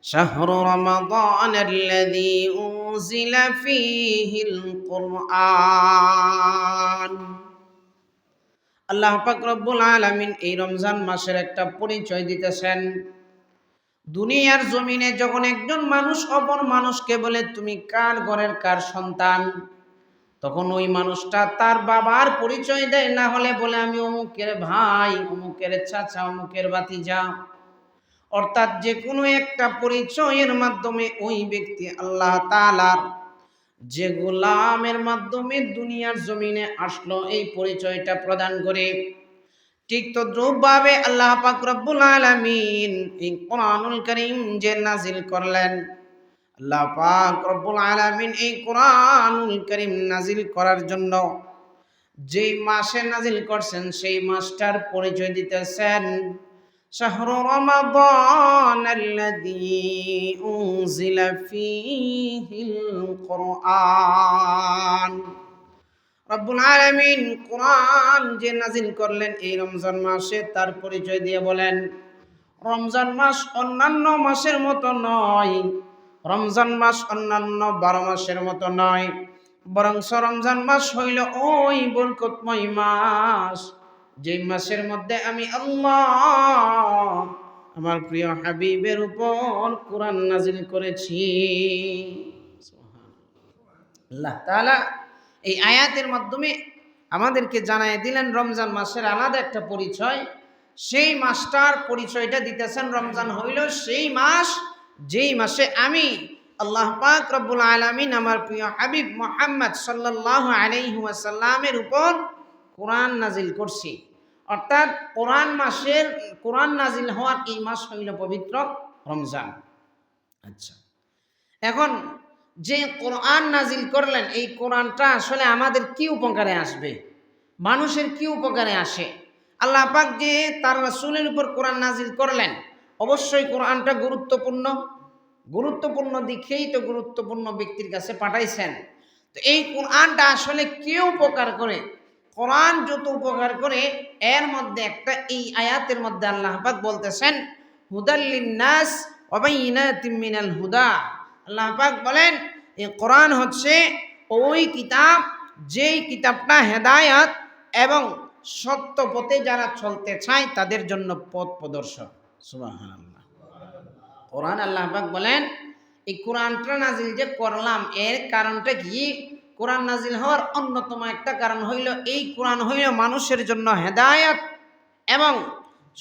শাহরু রমাদানাল্লাযী উনজিলা ফীহিল কুরআন। আল্লাহ পাক রব্বুল আলামিন এই রমজান মাসের একটা পরিচয় দিতেছেন। দুনিয়ার জমিনে যখন একজন মানুষ অপর মানুষকে বলে তুমি কার ঘরের কার সন্তান, তখন ওই মানুষটা তার বাবার পরিচয় দেয়, না হলে বলে আমি অমুকের ভাই, অমুকের চাচা, অমুকের ভাতিজা। অর্থাৎ যে কোনো একটা পরিচয়ের মাধ্যমে ওই ব্যক্তি আল্লাহ তাআলার যে গোলামের মাধ্যমে দুনিয়ার জমিনে আসলো এই পরিচয়টা প্রদান করে। ঠিক তদ্রূপভাবে আল্লাহ পাক রব্বুল আলামিন এই কোরআনুল কারীম যে নাজিল করলেন, আল্লাহ পাক রব্বুল আলামিন এই কোরআনুল কারীম নাজিল করার জন্য যেই মাসে নাজিল করছেন সেই মাসটার পরিচয় দিতেছেন। শাহরু রমাদানাল্লাযী উনজিলা ফীহিল কুরআন। রব্বুল আলামিন কোরআন যে নাজিল করলেন এই রমজান মাসে, তার পরিচয় দিয়ে বলেন রমজান মাস অন্যান্য মাসের মতো নয়, রমজান মাস অন্যান্য 12 মাসের মতো নয়, বরং রমজান মাস হইল ওই বরকতময় মাস যেই মাসের মধ্যে আমি আল্লাহ আমার প্রিয় হাবিবের উপর কোরআন নাজিল করেছি। আল্লাহ তাআলা এই আয়াতের মাধ্যমে আমাদেরকে জানায় দিলেন রমজান মাসের আলাদা একটা পরিচয়। সেই মাসটার পরিচয়টা দিতেছেন রমজান হইল সেই মাস যেই মাসে আমি আল্লাহ পাক রব্বুল আলামিন আমার প্রিয় হাবিব মুহাম্মদ সাল্লাল্লাহু আলাইহি ওয়াসাল্লামের উপর কোরআন নাজিল করছি। অর্থাৎ কোরআন নাজিল হওয়ার এই মাস হইল পবিত্র রমজান। আচ্ছা, এখন যে কোরআন নাজিল করলেন এই কোরআনটা আসলে আমাদের কি উপকারে আসবে, মানুষের কি উপকারে আসে? আল্লাহ পাক যে তার রাসূলের উপর কোরআন নাজিল করলেন, অবশ্যই কোরআনটা গুরুত্বপূর্ণ দিকেই তো গুরুত্বপূর্ণ ব্যক্তির কাছে পাঠাইছেন। তো এই কোরআনটা আসলে কে উপকার করে? কোরআন যত উপকার করে এর মধ্যে একটা এই আয়াতের মধ্যে আল্লাহ পাক বলতেছেন হুদাল লিন্নাস ওয়া বাইয়িনাতিম মিনাল হুদা। আল্লাহ পাক বলেন এই কোরআন হচ্ছে ওই কিতাব যেই কিতাবটা হেদায়াত এবং সত্য পথে যারা চলতে চায় তাদের জন্য পথ প্রদর্শক। সুবহানাল্লাহ। কোরআন আল্লাহ পাক বলেন এই কোরআনটা নাজিল যে করলাম এর কারণটা কি? কোরআন নাজিল হওয়ার অন্যতম একটা কারণ হইল এই কোরআন হইল মানুষের জন্য হেদায়াত এবং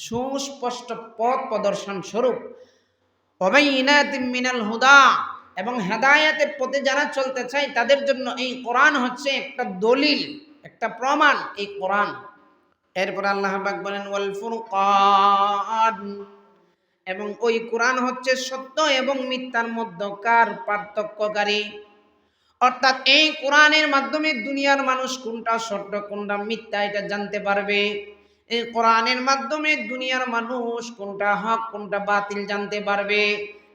সুস্পষ্ট পথ প্রদর্শন স্বরূপ। ওয়া বাইয়িনাতিম মিনাল হুদা, এবং হেদায়েতের পথে যারা চলতে চায় তাদের জন্য এই কোরআন হচ্ছে একটা দলিল, একটা প্রমাণ এই কোরআন। এরপর আল্লাহ পাক বলেন ওয়াল ফুরকান, এবং ওই কোরআন হচ্ছে সত্য এবং মিথ্যার মধ্যকার পার্থক্যকারী। অর্থাৎ এই কোরআনের মাধ্যমে দুনিয়ার মানুষ কোনটা সত্য কোনটা মিথ্যা এটা জানতে পারবে। এই কোরআনের মাধ্যমে দুনিয়ার মানুষ কোনটা হক কোনটা বাতিল জানতে পারবে।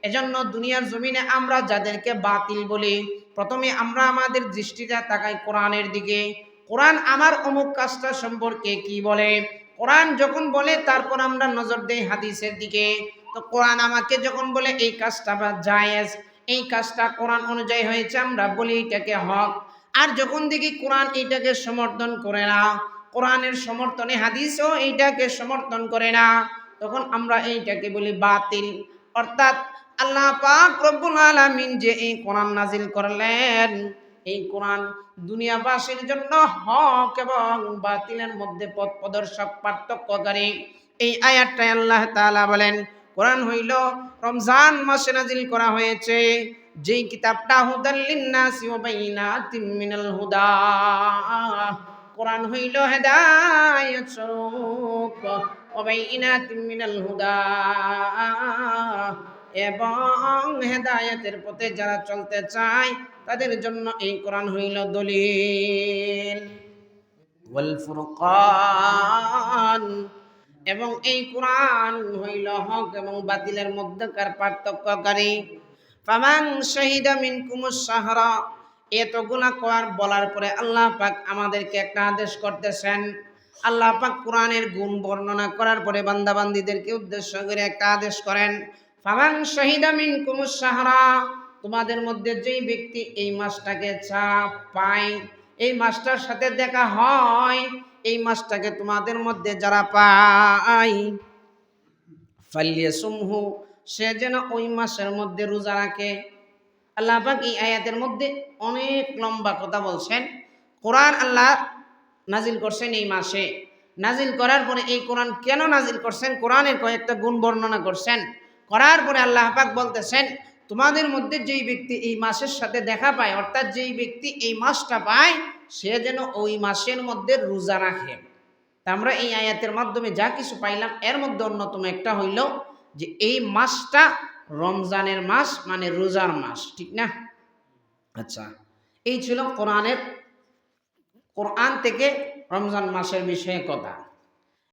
এজন্য দুনিয়ার জমিনে আমরা যাদেরকে বাতিল বলি, প্রথমে আমরা আমাদের দৃষ্টিটা তাকাই কোরআনের দিকে। কোরআন আমার অমুক কাজটা সম্পর্কে কি বলে, কোরআন যখন বলে তারপর আমরা নজর দেই হাদিসের দিকে। তো কোরআন আমাকে যখন বলে এই কাজটা বা জায়েজ, এই কাজটা কোরআন অনুযায়ী হয়েছে, আমরা বলি এটাকে হক। আর যখন দেখি কোরআন এইটাকে সমর্থন করে না, কোরআনের সমর্থনে হাদিসও এইটাকে সমর্থন করে না, তখন আমরা এইটাকে বলি বাতিল। অর্থাৎ আল্লাহ পাক রব্বুল আলামিন যে এই কোরআন নাজিল করলেন, এই কোরআন দুনিয়াবাসীর জন্য হক এবং বাতিলের মধ্যে পথ প্রদর্শক পার্থক্যকারী। এই আয়াতটায় আল্লাহ তাআলা বলেন কোরআন হইল রমজান মাসে নাজিল করা হয়েছে, যেই কিতাবটা হুদাল লিন্নাসি ওয়া বাইয়িনাতিম মিনাল হুদা। কোরআন হইল হেদায়েত স্বরূপ ওয়া বাইয়িনাতিম মিনাল হুদা, এবং হেদায়েতের পথে যারা চলতে চায় তাদের জন্য এই কোরআন হইল দলিল। ওয়াল ফুরকান, এবং এই কোরআন হইল হক এবং বাতিলের মধ্যকার পার্থক্যকারী। ফামান শাহিদা মিনকুমুশ শাহরা, এতগুলা বলার পরে আল্লাহ পাক আমাদেরকে একটা আদেশ করতেছেন। আল্লাহ পাক কোরআনের গুণ বর্ণনা করার পরে বান্দাবান্দীদেরকে উদ্দেশ্য করে একটা আদেশ করেন ফামান শাহিদা মিনকুমুশ শাহরা, তোমাদের মধ্যে যেই ব্যক্তি এই মাসটাকে পায়, এই মাসটার সাথে দেখা হয়, এই মাসটাকে তোমাদের মধ্যে যারা পায়, ফালিয়াসুমহু, সে যেন ওই মাসের মধ্যে রোজা রাখে। আল্লাহ পাক এই আয়াতের মধ্যে অনেক লম্বা কথা বলছেন। কোরআন আল্লাহ নাজিল করছেন এই মাসে, নাজিল করার পরে এই কোরআন কেন নাজিল করছেন, কোরআনের কয়েকটা গুণ বর্ণনা করছেন। করার পরে আল্লাহ পাক বলতেছেন, তোমাদের মধ্যে যেই ব্যক্তি এই মাসের সাথে দেখা পায়, অর্থাৎ যেই ব্যক্তি এই মাসটা পায়, সে যেন ওই মাসের মধ্যে রোজা রাখে। তা আমরা এই আয়াতের মাধ্যমে যা কিছু পাইলাম, এর মধ্যে অন্যতম একটা হইল যে এই মাসটা রমজানের মাস, মানে রোজার মাস, ঠিক না? আচ্ছা, এই ছিল কোরআন থেকে রমজান মাসের বিষয়ে কথা।